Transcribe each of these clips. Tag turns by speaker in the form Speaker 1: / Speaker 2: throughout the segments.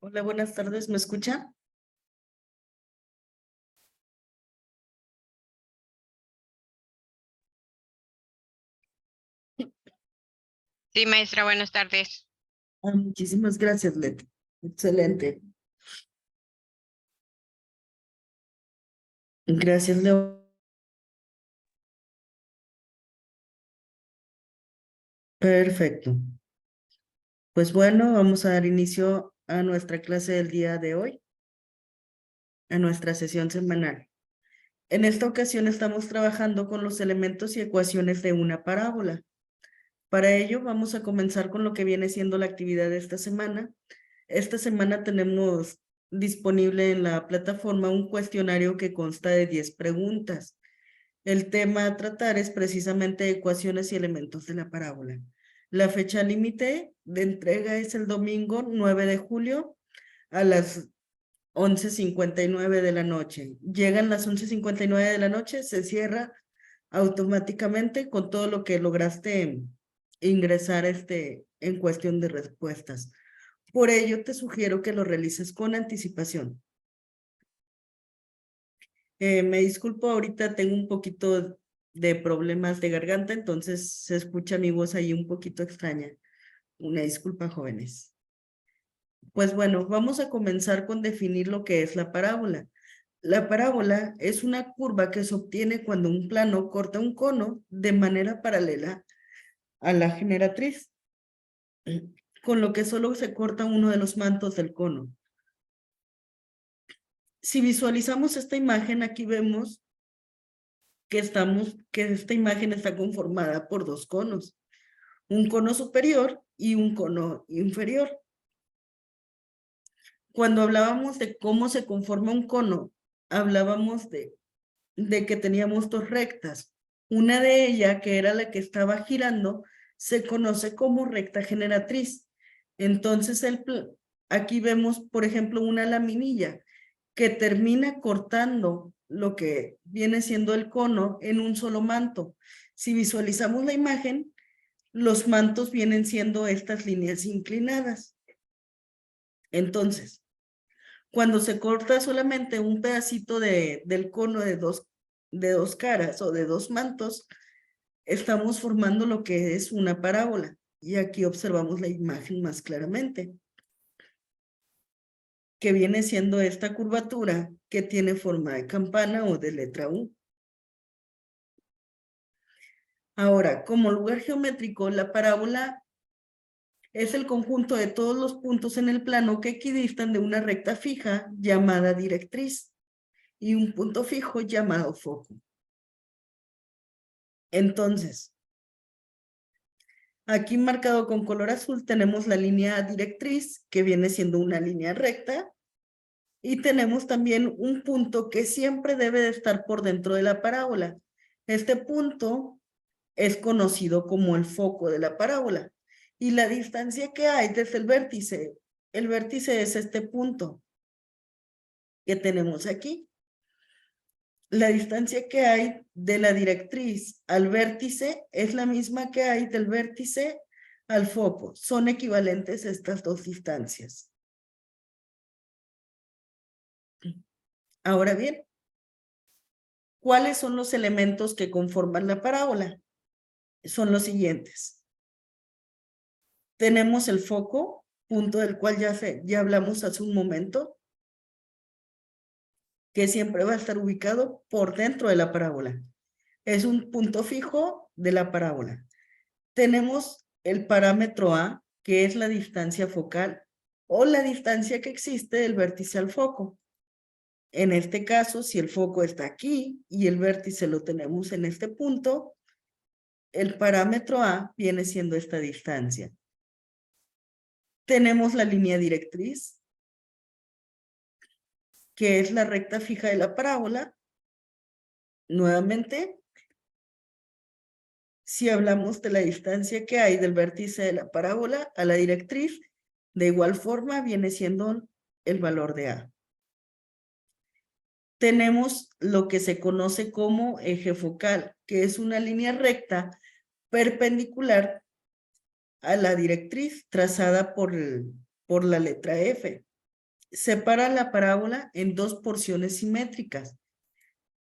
Speaker 1: Hola, buenas tardes, ¿me escucha?
Speaker 2: Sí, maestra, buenas tardes.
Speaker 1: Muchísimas gracias, Leti. Excelente. Gracias, Leo. Perfecto. Pues bueno, vamos a dar inicio a nuestra clase del día de hoy, a nuestra sesión semanal. En esta ocasión estamos trabajando con los elementos y ecuaciones de una parábola. Para ello, vamos a comenzar con lo que viene siendo la actividad de esta semana. Esta semana tenemos disponible en la plataforma un cuestionario que consta de 10 preguntas. El tema a tratar es precisamente ecuaciones y elementos de la parábola. La fecha límite de entrega es el domingo 9 de julio a las 11:59 de la noche. Llegan las 11:59 de la noche, se cierra automáticamente con todo lo que lograste ingresar en cuestión de respuestas. Por ello, te sugiero que lo realices con anticipación. Me disculpo, ahorita tengo un poquito de problemas de garganta, entonces se escucha mi voz ahí un poquito extraña. Una disculpa, jóvenes. Pues bueno, vamos a comenzar con definir lo que es la parábola. La parábola es una curva que se obtiene cuando un plano corta un cono de manera paralela a la generatriz, con lo que solo se corta uno de los mantos del cono. Si visualizamos esta imagen, aquí vemos que esta imagen está conformada por dos conos, un cono superior y un cono inferior. Cuando hablábamos de cómo se conforma un cono, hablábamos de que teníamos dos rectas. Una de ellas, que era la que estaba girando, se conoce como recta generatriz. Entonces, aquí vemos, por ejemplo, una laminilla que termina cortando lo que viene siendo el cono en un solo manto. Si visualizamos la imagen, los mantos vienen siendo estas líneas inclinadas. Entonces, cuando se corta solamente un pedacito del cono de dos caras o de dos mantos, estamos formando lo que es una parábola. Y aquí observamos la imagen más claramente, que viene siendo esta curvatura que tiene forma de campana o de letra U. Ahora, como lugar geométrico, la parábola es el conjunto de todos los puntos en el plano que equidistan de una recta fija llamada directriz y un punto fijo llamado foco. Entonces, aquí marcado con color azul tenemos la línea directriz, que viene siendo una línea recta, y tenemos también un punto que siempre debe de estar por dentro de la parábola. Este punto es conocido como el foco de la parábola, y la distancia que hay desde el vértice es este punto que tenemos aquí. La distancia que hay de la directriz al vértice es la misma que hay del vértice al foco. Son equivalentes estas dos distancias. Ahora bien, ¿cuáles son los elementos que conforman la parábola? Son los siguientes. Tenemos el foco, punto del cual ya hablamos hace un momento, que siempre va a estar ubicado por dentro de la parábola. Es un punto fijo de la parábola. Tenemos el parámetro A, que es la distancia focal o la distancia que existe del vértice al foco. En este caso, si el foco está aquí y el vértice lo tenemos en este punto, el parámetro A viene siendo esta distancia. Tenemos la línea directriz, que es la recta fija de la parábola. Nuevamente, si hablamos de la distancia que hay del vértice de la parábola a la directriz, de igual forma viene siendo el valor de A. Tenemos lo que se conoce como eje focal, que es una línea recta perpendicular a la directriz trazada por la letra F. separa la parábola en dos porciones simétricas.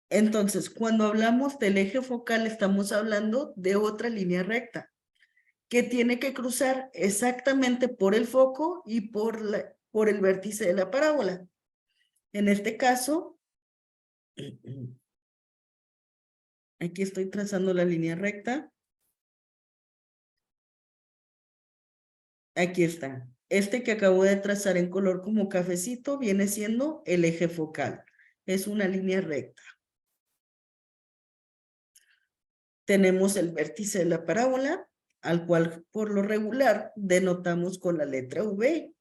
Speaker 1: Entonces, cuando hablamos del eje focal, estamos hablando de otra línea recta que tiene que cruzar exactamente por el foco y por el vértice de la parábola. En este caso, aquí estoy trazando la línea recta. Aquí está. Este que acabo de trazar en color como cafecito viene siendo el eje focal. Es una línea recta. Tenemos el vértice de la parábola, al cual por lo regular denotamos con la letra V.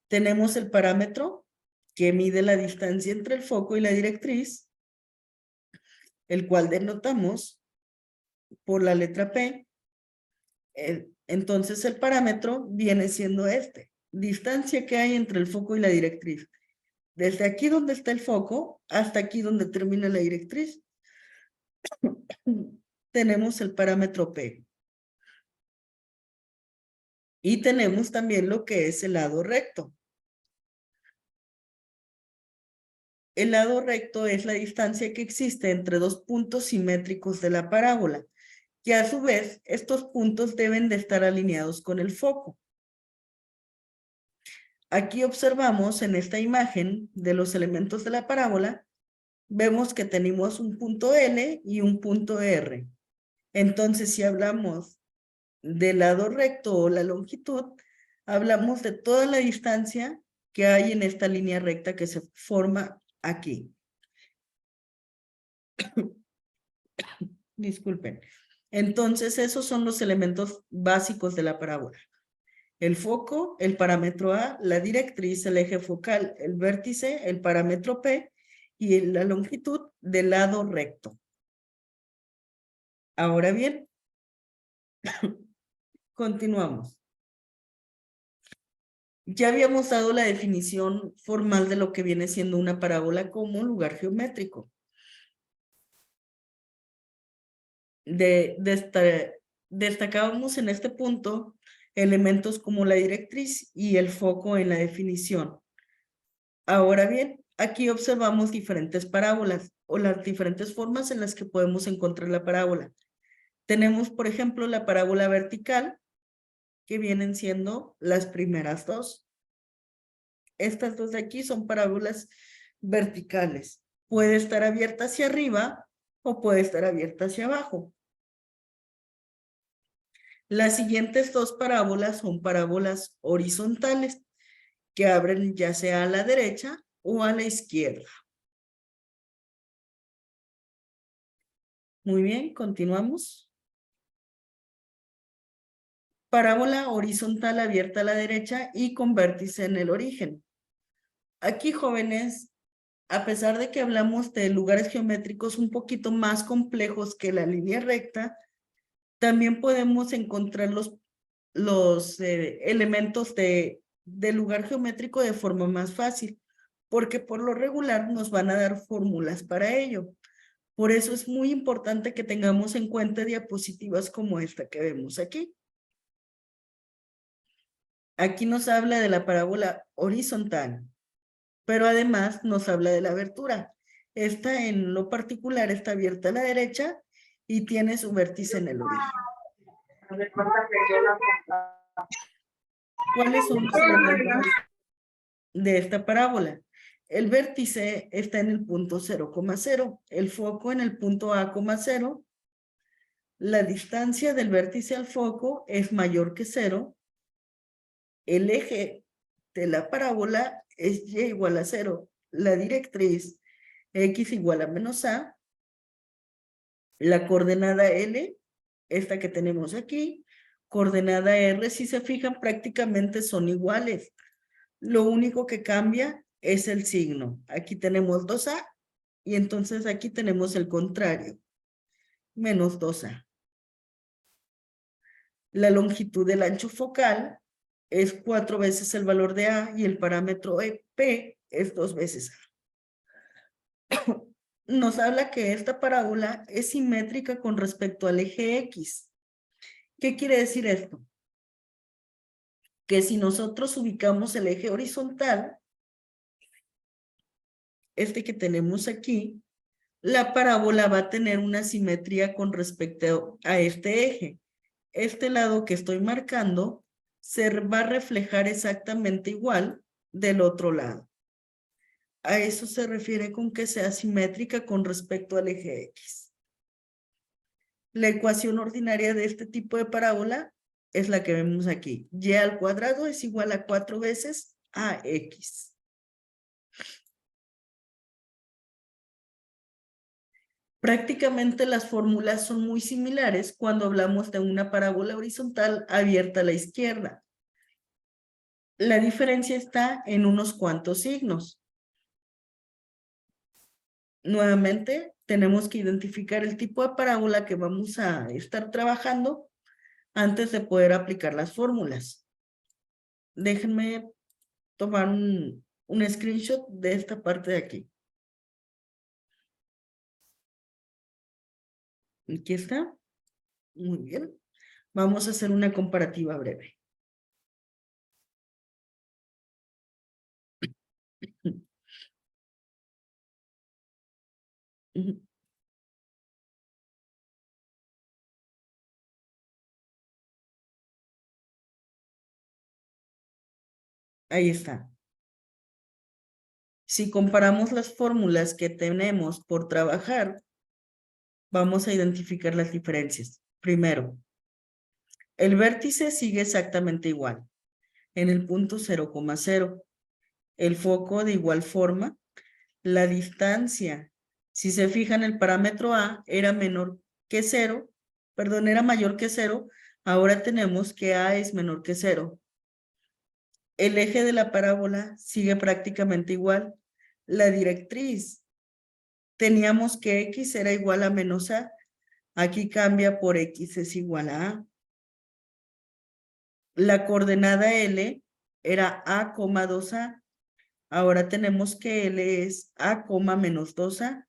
Speaker 1: Tenemos el parámetro que mide la distancia entre el foco y la directriz, el cual denotamos por la letra P. Entonces el parámetro viene siendo este, distancia que hay entre el foco y la directriz. Desde aquí donde está el foco hasta aquí donde termina la directriz, tenemos el parámetro P. Y tenemos también lo que es el lado recto. El lado recto es la distancia que existe entre dos puntos simétricos de la parábola, que a su vez estos puntos deben de estar alineados con el foco. Aquí observamos en esta imagen de los elementos de la parábola, vemos que tenemos un punto L y un punto R. Entonces, si hablamos del lado recto o la longitud, hablamos de toda la distancia que hay en esta línea recta que se forma aquí. Disculpen. Entonces, esos son los elementos básicos de la parábola. El foco, el parámetro A, la directriz, el eje focal, el vértice, el parámetro P y la longitud del lado recto. Ahora bien, continuamos. Ya habíamos dado la definición formal de lo que viene siendo una parábola como lugar geométrico. Destacábamos en este punto elementos como la directriz y el foco en la definición. Ahora bien, aquí observamos diferentes parábolas o las diferentes formas en las que podemos encontrar la parábola. Tenemos, por ejemplo, la parábola vertical, que vienen siendo las primeras dos. Estas dos de aquí son parábolas verticales. Puede estar abierta hacia arriba o puede estar abierta hacia abajo. Las siguientes dos parábolas son parábolas horizontales, que abren ya sea a la derecha o a la izquierda. Muy bien, continuamos. Parábola horizontal abierta a la derecha y con vértice en el origen. Aquí, jóvenes, a pesar de que hablamos de lugares geométricos un poquito más complejos que la línea recta, también podemos encontrar los elementos del lugar geométrico de forma más fácil, porque por lo regular nos van a dar fórmulas para ello. Por eso es muy importante que tengamos en cuenta diapositivas como esta que vemos aquí. Aquí nos habla de la parábola horizontal, pero además nos habla de la abertura. Esta en lo particular está abierta a la derecha y tiene su vértice en el origen. ¿Cuáles son los elementos de esta parábola? El vértice está en el punto 0,0, el foco en el punto A,0, la distancia del vértice al foco es mayor que 0, el eje de la parábola es y igual a 0, la directriz x igual a menos a, la coordenada L, esta que tenemos aquí, coordenada R, si se fijan prácticamente son iguales. Lo único que cambia es el signo. Aquí tenemos 2A y entonces aquí tenemos el contrario, menos 2A. La longitud del ancho focal es 4 veces el valor de A y el parámetro P es 2 veces A. Nos habla que esta parábola es simétrica con respecto al eje X. ¿Qué quiere decir esto? que si nosotros ubicamos el eje horizontal, este que tenemos aquí, la parábola va a tener una simetría con respecto a este eje. Este lado que estoy marcando se va a reflejar exactamente igual del otro lado. A eso se refiere con que sea simétrica con respecto al eje X. La ecuación ordinaria de este tipo de parábola es la que vemos aquí. Y al cuadrado es igual a 4 veces AX. Prácticamente las fórmulas son muy similares cuando hablamos de una parábola horizontal abierta a la izquierda. La diferencia está en unos cuantos signos. Nuevamente, tenemos que identificar el tipo de parábola que vamos a estar trabajando antes de poder aplicar las fórmulas. Déjenme tomar un screenshot de esta parte de aquí. Aquí está. Muy bien. Vamos a hacer una comparativa breve. Ahí está. Si comparamos las fórmulas que tenemos por trabajar, vamos a identificar las diferencias. Primero, el vértice sigue exactamente igual, en el punto 0,0. El foco de igual forma. La distancia, si se fijan, el parámetro A era menor que 0, perdón, era mayor que 0, ahora tenemos que A es menor que 0. El eje de la parábola sigue prácticamente igual. La directriz, teníamos que X era igual a menos A, aquí cambia por X es igual a A. La coordenada L era A, 2A, ahora tenemos que L es A, menos 2A.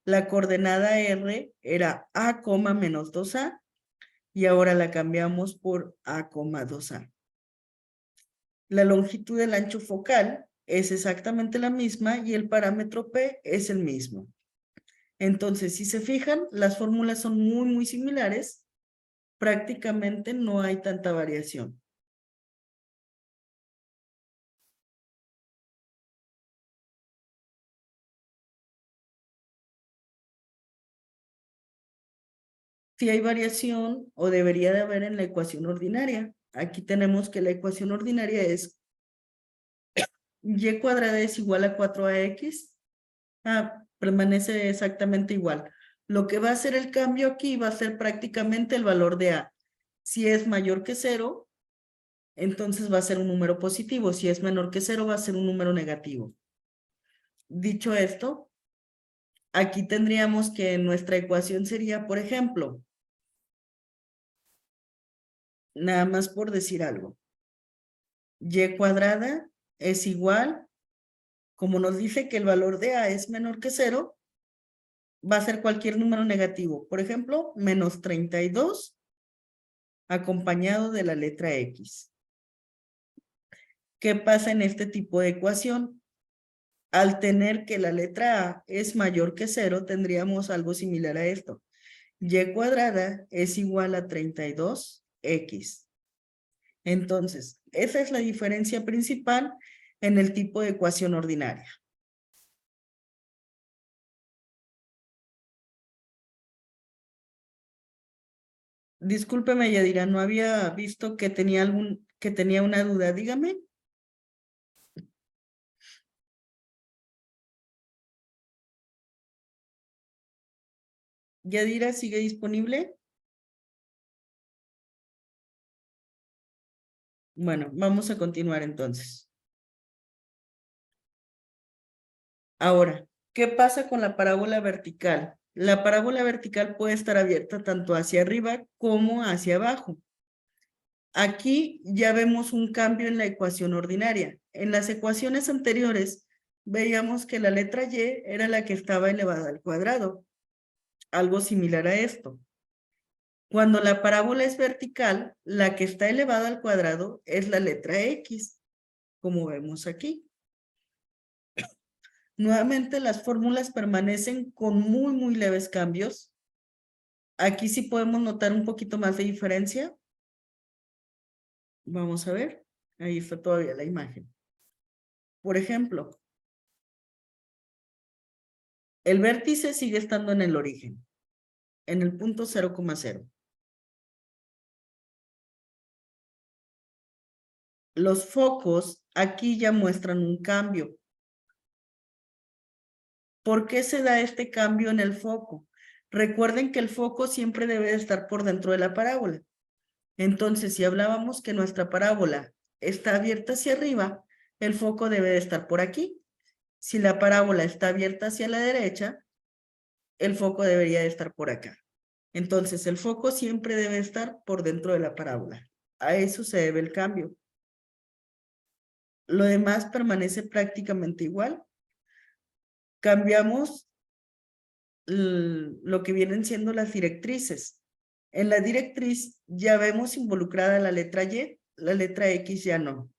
Speaker 1: La coordenada R era A, menos 2A y ahora la cambiamos por A, 2A. La longitud del ancho focal es exactamente la misma y el parámetro P es el mismo. Entonces, si se fijan, las fórmulas son muy similares. Prácticamente no hay tanta variación. Si hay variación o debería de haber en la ecuación ordinaria. Aquí tenemos que la ecuación ordinaria es y cuadrada es igual a 4ax. Permanece exactamente igual. Lo que va a hacer el cambio aquí va a ser prácticamente el valor de a. Si es mayor que 0, entonces va a ser un número positivo. Si es menor que 0, va a ser un número negativo. Dicho esto, aquí tendríamos que nuestra ecuación sería, por ejemplo, nada más por decir algo, y cuadrada es igual, como nos dice que el valor de a es menor que 0, va a ser cualquier número negativo. Por ejemplo, menos 32 acompañado de la letra X. ¿Qué pasa en este tipo de ecuación? Al tener que la letra A es mayor que 0, tendríamos algo similar a esto. Y cuadrada es igual a 32x. Entonces, esa es la diferencia principal en el tipo de ecuación ordinaria. Discúlpeme, Yadira, no había visto que tenía una duda. Dígame. Yadira, ¿sigue disponible? Bueno, vamos a continuar entonces. Ahora, ¿qué pasa con la parábola vertical? La parábola vertical puede estar abierta tanto hacia arriba como hacia abajo. Aquí ya vemos un cambio en la ecuación ordinaria. En las ecuaciones anteriores veíamos que la letra y era la que estaba elevada al cuadrado, algo similar a esto. Cuando la parábola es vertical, la que está elevada al cuadrado es la letra X, como vemos aquí. Nuevamente las fórmulas permanecen con muy leves cambios. Aquí sí podemos notar un poquito más de diferencia. Vamos a ver. Ahí está todavía la imagen. Por ejemplo, el vértice sigue estando en el origen, en el punto 0,0. Los focos aquí ya muestran un cambio. ¿Por qué se da este cambio en el foco? Recuerden que el foco siempre debe estar por dentro de la parábola. Entonces, si hablábamos que nuestra parábola está abierta hacia arriba, el foco debe de estar por aquí. Si la parábola está abierta hacia la derecha, el foco debería de estar por acá. Entonces, el foco siempre debe estar por dentro de la parábola. A eso se debe el cambio. Lo demás permanece prácticamente igual. Cambiamos lo que vienen siendo las directrices. En la directriz ya vemos involucrada la letra Y, la letra X ya no.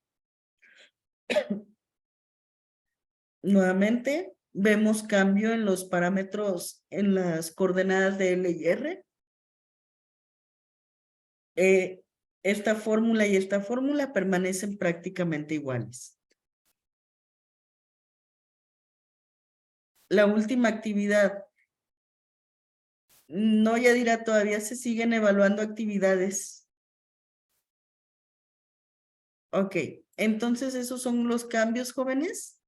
Speaker 1: Nuevamente, vemos cambio en los parámetros, en las coordenadas de L y R. Esta fórmula y esta fórmula permanecen prácticamente iguales. La última actividad. No, Yadira, todavía se siguen evaluando actividades. Ok, entonces esos son los cambios, jóvenes,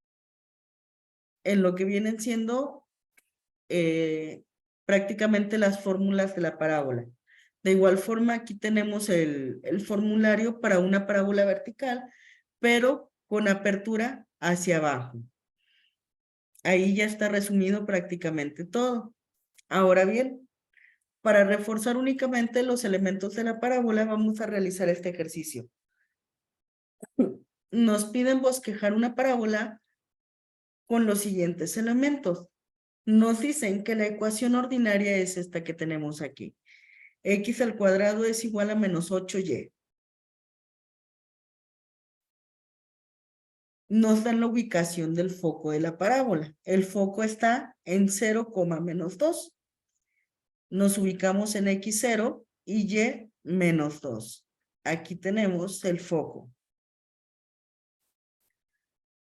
Speaker 1: en lo que vienen siendo prácticamente las fórmulas de la parábola. De igual forma, aquí tenemos el formulario para una parábola vertical, pero con apertura hacia abajo. Ahí ya está resumido prácticamente todo. Ahora bien, para reforzar únicamente los elementos de la parábola, vamos a realizar este ejercicio. Nos piden bosquejar una parábola con los siguientes elementos. Nos dicen que la ecuación ordinaria es esta que tenemos aquí. X al cuadrado es igual a menos 8y. Nos dan la ubicación del foco de la parábola. El foco está en 0, menos 2. Nos ubicamos en X0 y Y menos 2. Aquí tenemos el foco.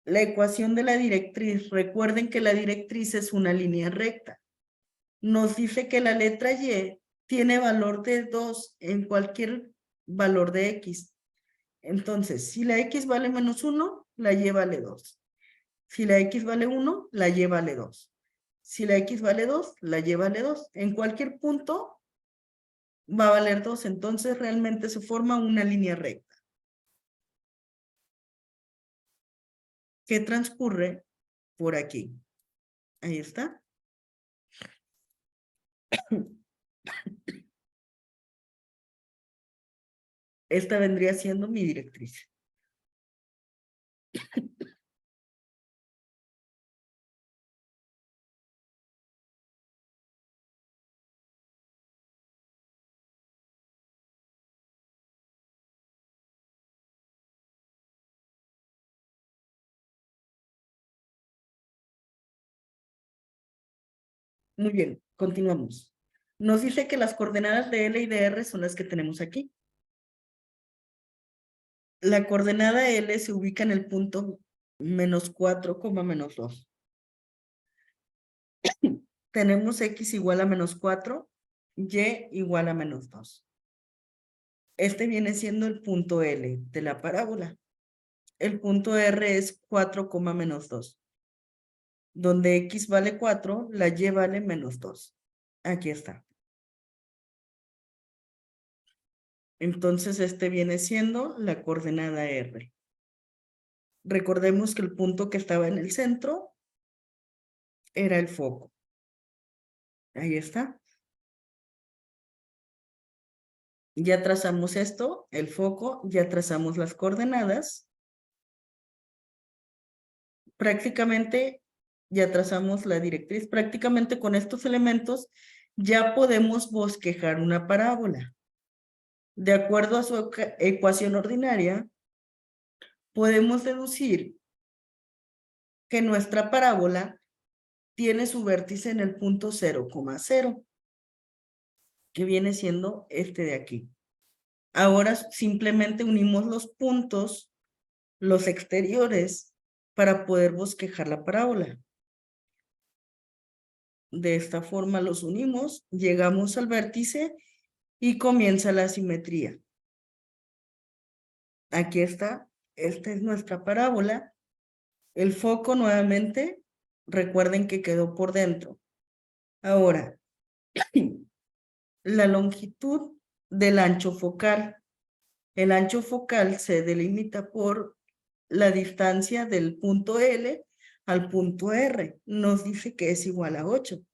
Speaker 1: La ecuación de la directriz. Recuerden que la directriz es una línea recta. Nos dice que la letra Y tiene valor de 2 en cualquier valor de X. Entonces, si la X vale menos 1, la Y vale 2. Si la X vale 1, la Y vale 2. Si la X vale 2, la Y vale 2. En cualquier punto va a valer 2. Entonces, realmente se forma una línea recta que transcurre por aquí. Ahí está. Esta vendría siendo mi directriz. Muy bien, continuamos. Nos dice que las coordenadas de L y de R son las que tenemos aquí. La coordenada L se ubica en el punto menos 4, menos 2. Tenemos X igual a menos 4, Y igual a menos 2. Este viene siendo el punto L de la parábola. El punto R es 4, menos 2. Donde X vale 4, la Y vale menos 2. Aquí está. Entonces, este viene siendo la coordenada R. Recordemos que el punto que estaba en el centro era el foco. Ahí está. Ya trazamos esto, el foco, ya trazamos las coordenadas. Prácticamente ya trazamos la directriz. Prácticamente con estos elementos ya podemos bosquejar una parábola. De acuerdo a su ecuación ordinaria, podemos deducir que nuestra parábola tiene su vértice en el punto 0,0, que viene siendo este de aquí. Ahora simplemente unimos los puntos, los exteriores, para poder bosquejar la parábola. De esta forma los unimos, llegamos al vértice y comienza la simetría. Aquí está, esta es nuestra parábola. El foco nuevamente, recuerden que quedó por dentro. Ahora, la longitud del ancho focal. El ancho focal se delimita por la distancia del punto L al punto R. Nos dice que es igual a 8.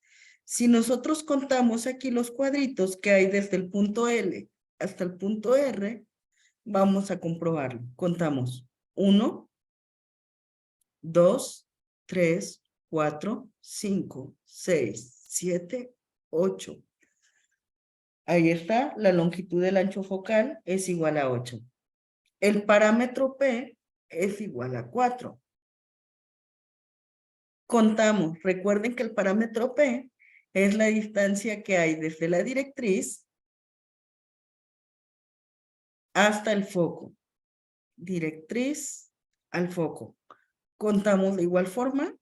Speaker 1: Si nosotros contamos aquí los cuadritos que hay desde el punto L hasta el punto R, vamos a comprobarlo. Contamos 1, 2, 3, 4, 5, 6, 7, 8. Ahí está, la longitud del ancho focal es igual a 8. El parámetro P es igual a 4. Contamos, recuerden que el parámetro P es la distancia que hay desde la directriz hasta el foco. Directriz al foco. Contamos de igual forma.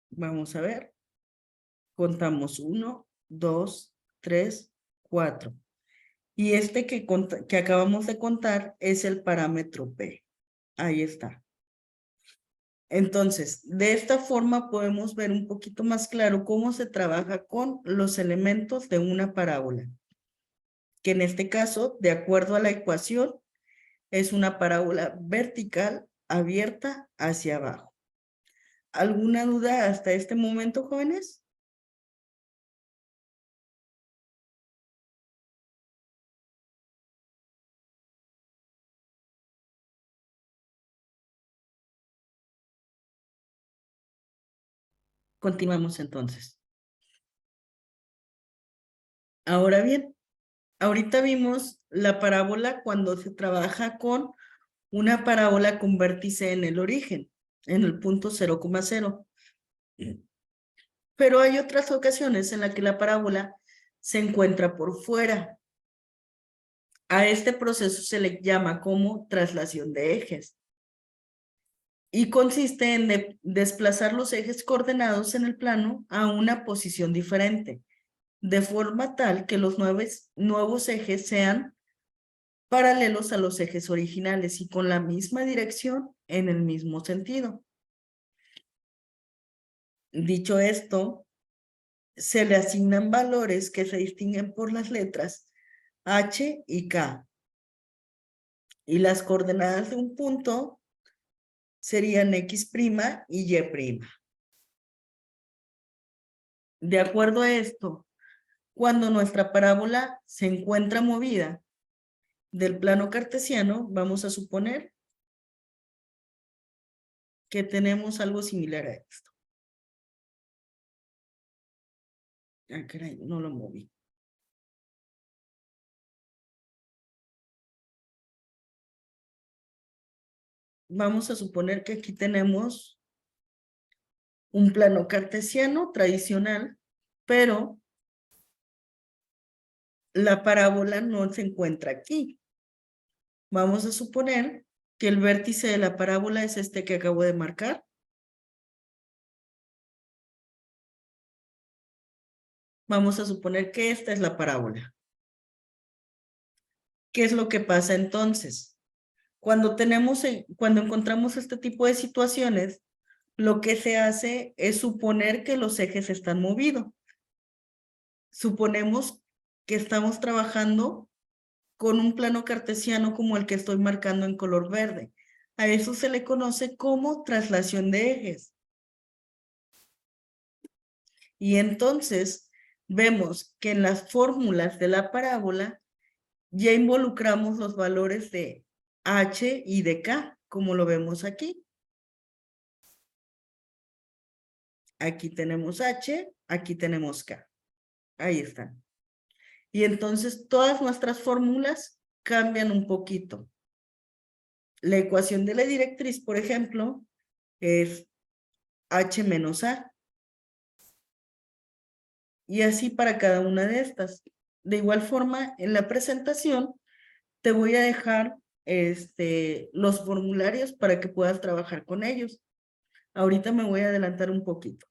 Speaker 1: Vamos a ver. Contamos 1, 2, 3, 4. Y este que acabamos de contar es el parámetro P. Ahí está. Entonces, de esta forma podemos ver un poquito más claro cómo se trabaja con los elementos de una parábola. Que en este caso, de acuerdo a la ecuación, es una parábola vertical abierta hacia abajo. ¿Alguna duda hasta este momento, jóvenes? Continuamos entonces. Ahora bien, ahorita vimos la parábola cuando se trabaja con una parábola con vértice en el origen, en el punto 0,0. Pero hay otras ocasiones en las que la parábola se encuentra por fuera. A este proceso se le llama como traslación de ejes. Y consiste en desplazar los ejes coordenados en el plano a una posición diferente, de forma tal que los nuevos ejes sean paralelos a los ejes originales y con la misma dirección en el mismo sentido. Dicho esto, se le asignan valores que se distinguen por las letras H y K. Y las coordenadas de un punto serían X' y Y'. De acuerdo a esto, cuando nuestra parábola se encuentra movida del plano cartesiano, vamos a suponer que tenemos algo similar a esto. Ah, caray, no lo moví. Vamos a suponer que aquí tenemos un plano cartesiano tradicional, pero la parábola no se encuentra aquí. Vamos a suponer que el vértice de la parábola es este que acabo de marcar. Vamos a suponer que esta es la parábola. ¿Qué es lo que pasa entonces? Cuando encontramos este tipo de situaciones, lo que se hace es suponer que los ejes están movidos. Suponemos que estamos trabajando con un plano cartesiano como el que estoy marcando en color verde. A eso se le conoce como traslación de ejes. Y entonces vemos que en las fórmulas de la parábola ya involucramos los valores de H y de K, como lo vemos aquí. Aquí tenemos H, aquí tenemos K. Ahí están. Y entonces todas nuestras fórmulas cambian un poquito. La ecuación de la directriz, por ejemplo, es H menos A. Y así para cada una de estas. De igual forma, en la presentación te voy a dejar los formularios para que puedas trabajar con ellos. Ahorita me voy a adelantar un poquito.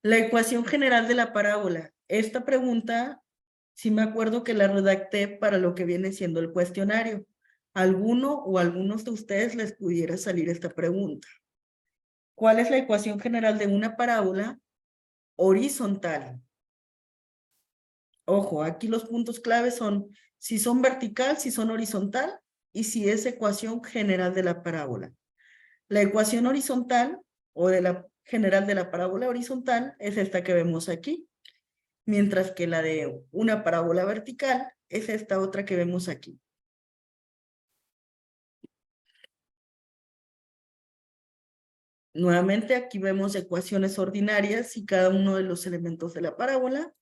Speaker 1: La ecuación general de la parábola. Esta pregunta, sí me acuerdo que la redacté para lo que viene siendo el cuestionario. ¿Alguno o algunos de ustedes les pudiera salir esta pregunta? ¿Cuál es la ecuación general de una parábola horizontal? Ojo, aquí los puntos claves son si son vertical, si son horizontal y si es ecuación general de la parábola. La ecuación horizontal o de la general de la parábola horizontal es esta que vemos aquí, mientras que la de una parábola vertical es esta otra que vemos aquí. Nuevamente aquí vemos ecuaciones ordinarias y cada uno de los elementos de la parábola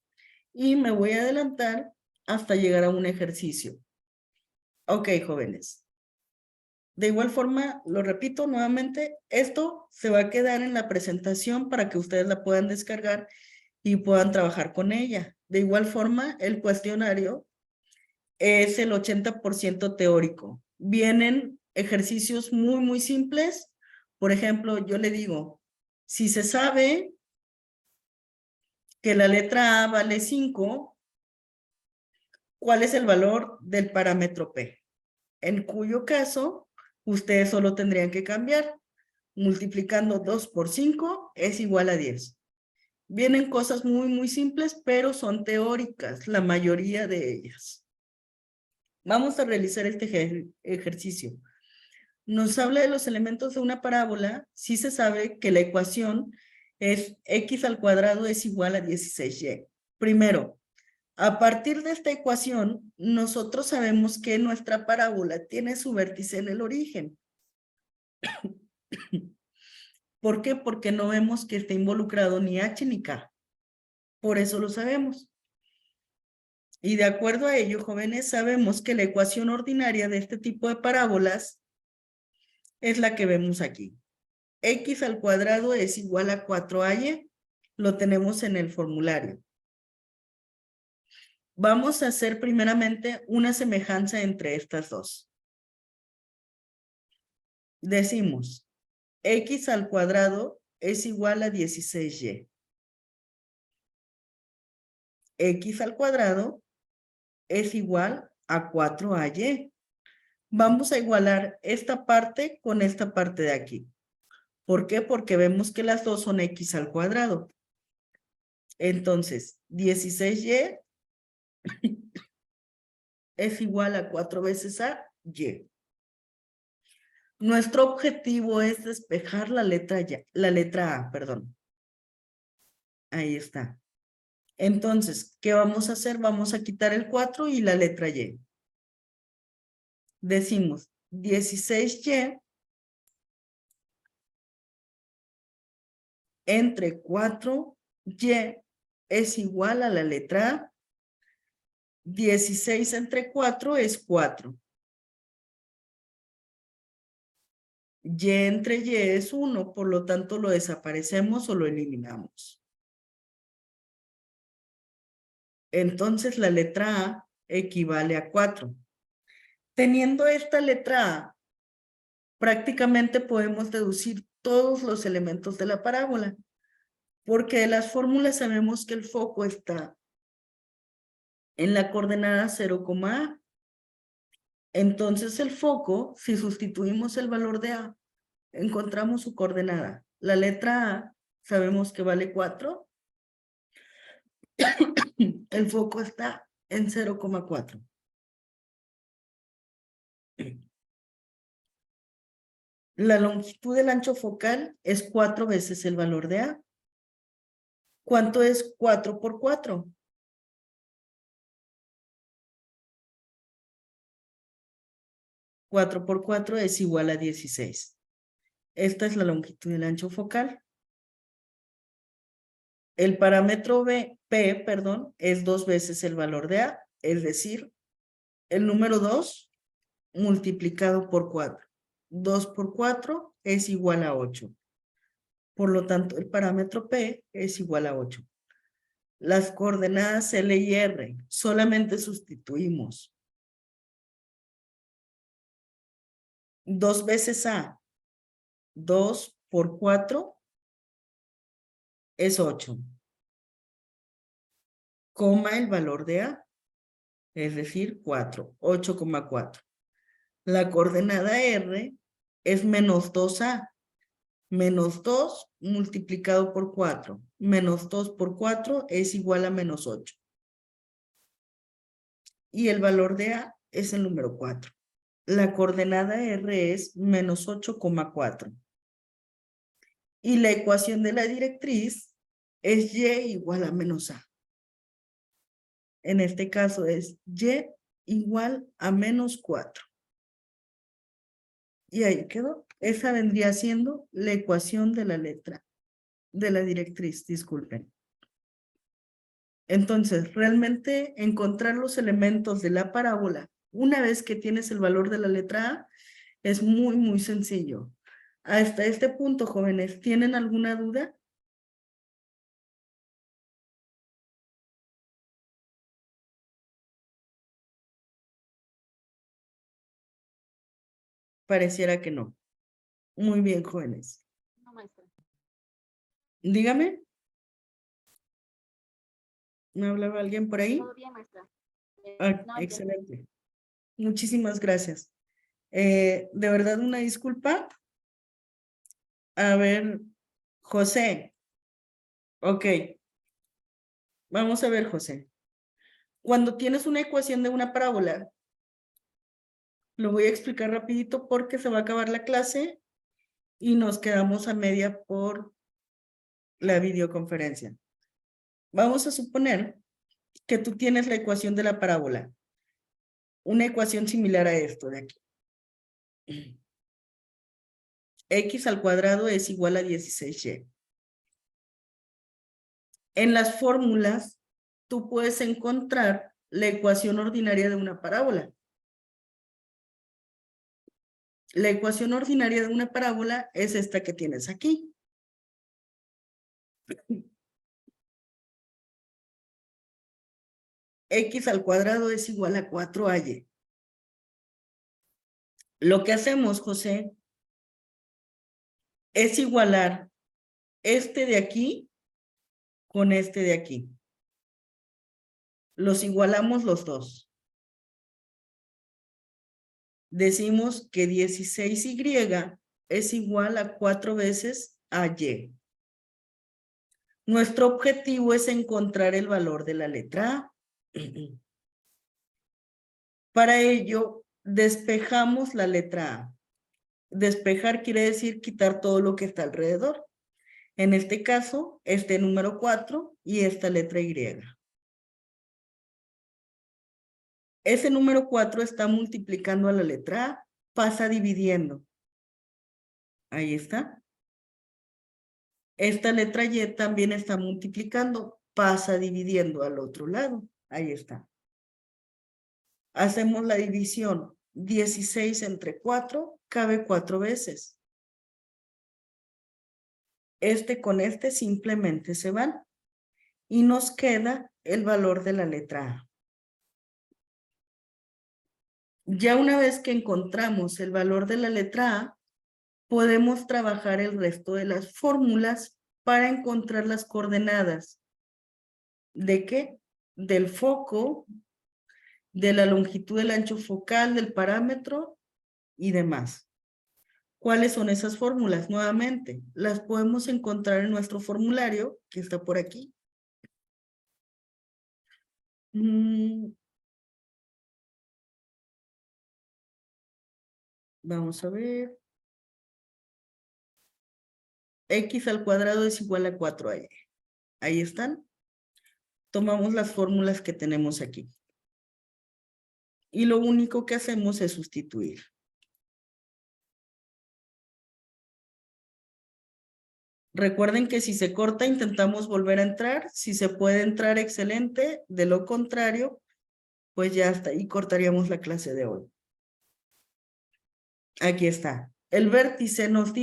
Speaker 1: y me voy a adelantar hasta llegar a un ejercicio. Ok, jóvenes. De igual forma, lo repito nuevamente, esto se va a quedar en la presentación para que ustedes la puedan descargar y puedan trabajar con ella. De igual forma, el cuestionario es el 80% teórico. Vienen ejercicios muy simples. Por ejemplo, yo le digo, si se sabe que la letra A vale 5, ¿cuál es el valor del parámetro P? En cuyo caso, ustedes solo tendrían que cambiar. Multiplicando 2 por 5 es igual a 10. Vienen cosas muy simples, pero son teóricas, la mayoría de ellas. Vamos a realizar este ejercicio. Nos habla de los elementos de una parábola. Sí se sabe que la ecuación es x al cuadrado es igual a 16y. Primero, a partir de esta ecuación, nosotros sabemos que nuestra parábola tiene su vértice en el origen. ¿Por qué? Porque no vemos que esté involucrado ni H ni K. Por eso lo sabemos. Y de acuerdo a ello, jóvenes, sabemos que la ecuación ordinaria de este tipo de parábolas es la que vemos aquí. X al cuadrado es igual a 4y. Lo tenemos en el formulario. Vamos a hacer primeramente una semejanza entre estas dos. Decimos, x al cuadrado es igual a 16y. X al cuadrado es igual a 4ay. Vamos a igualar esta parte con esta parte de aquí. ¿Por qué? Porque vemos que las dos son x al cuadrado. Entonces, 16y es igual a 4 veces a y. Nuestro objetivo es despejar la letra A, perdón. Ahí está. Entonces, ¿qué vamos a hacer? Vamos a quitar el 4 y la letra y. Decimos 16y entre 4y es igual a la letra A. 16 entre 4 es 4. Y entre y es 1, por lo tanto lo desaparecemos o lo eliminamos. Entonces la letra A equivale a 4. Teniendo esta letra A, prácticamente podemos deducir todos los elementos de la parábola, porque de las fórmulas sabemos que el foco está en la coordenada 0, A. Entonces el foco, si sustituimos el valor de A, encontramos su coordenada. La letra A sabemos que vale 4. El foco está en 0,4. La longitud del ancho focal es 4 veces el valor de A. ¿Cuánto es 4 por 4? 4 por 4 es igual a 16. Esta es la longitud del ancho focal. El parámetro P, es 2 veces el valor de A, es decir, el número 2 multiplicado por 4. 2 por 4 es igual a 8. Por lo tanto, el parámetro P es igual a 8. Las coordenadas L y R solamente sustituimos. 2 veces A, 2 por 4 es 8. Coma el valor de A, es decir, 4, 8,4. La coordenada R es menos 2A. Menos 2 multiplicado por 4. Menos 2 por 4 es igual a menos 8. Y el valor de A es el número 4. La coordenada R es menos 8,4. Y la ecuación de la directriz es Y igual a menos A. En este caso es Y igual a menos 4. Y ahí quedó. Esa vendría siendo la ecuación de la letra, de la directriz, disculpen. Entonces, realmente encontrar los elementos de la parábola, una vez que tienes el valor de la letra A, es muy, muy sencillo. Hasta este punto, jóvenes, ¿tienen alguna duda? Pareciera que no. Muy bien, jóvenes.
Speaker 3: No, maestra.
Speaker 1: Dígame. ¿Me hablaba alguien por ahí?
Speaker 3: Todo bien, maestra.
Speaker 1: Ah,
Speaker 3: No,
Speaker 1: excelente. Muchísimas gracias. De verdad, una disculpa. A ver, José. Ok. Vamos a ver, José. Cuando tienes una ecuación de una parábola, lo voy a explicar rapidito porque se va a acabar la clase y nos quedamos a media por la videoconferencia. Vamos a suponer que tú tienes la ecuación de la parábola. Una ecuación similar a esto de aquí. X al cuadrado es igual a 16y. En las fórmulas, tú puedes encontrar la ecuación ordinaria de una parábola. La ecuación ordinaria de una parábola es esta que tienes aquí. X al cuadrado es igual a 4y. Lo que hacemos, José, es igualar este de aquí con este de aquí. Los igualamos los dos. Decimos que 16y es igual a 4 veces a y. Nuestro objetivo es encontrar el valor de la letra A. Para ello, despejamos la letra A. Despejar quiere decir quitar todo lo que está alrededor. En este caso, este número 4 y esta letra Y. Ese número 4 está multiplicando a la letra A, pasa dividiendo. Ahí está. Esta letra Y también está multiplicando, pasa dividiendo al otro lado. Ahí está. Hacemos la división. 16 entre 4 cabe 4 veces. Este con este simplemente se van. Y nos queda el valor de la letra A. Ya una vez que encontramos el valor de la letra A, podemos trabajar el resto de las fórmulas para encontrar las coordenadas. ¿De qué? Del foco, de la longitud del ancho focal, del parámetro y demás. ¿Cuáles son esas fórmulas? Nuevamente, las podemos encontrar en nuestro formulario, que está por aquí. Vamos a ver. X al cuadrado es igual a 4y. Ahí están. Tomamos las fórmulas que tenemos aquí. Y lo único que hacemos es sustituir. Recuerden que si se corta, intentamos volver a entrar. Si se puede entrar, excelente. De lo contrario, pues ya hasta ahí cortaríamos la clase de hoy. Aquí está. El vértice nos dice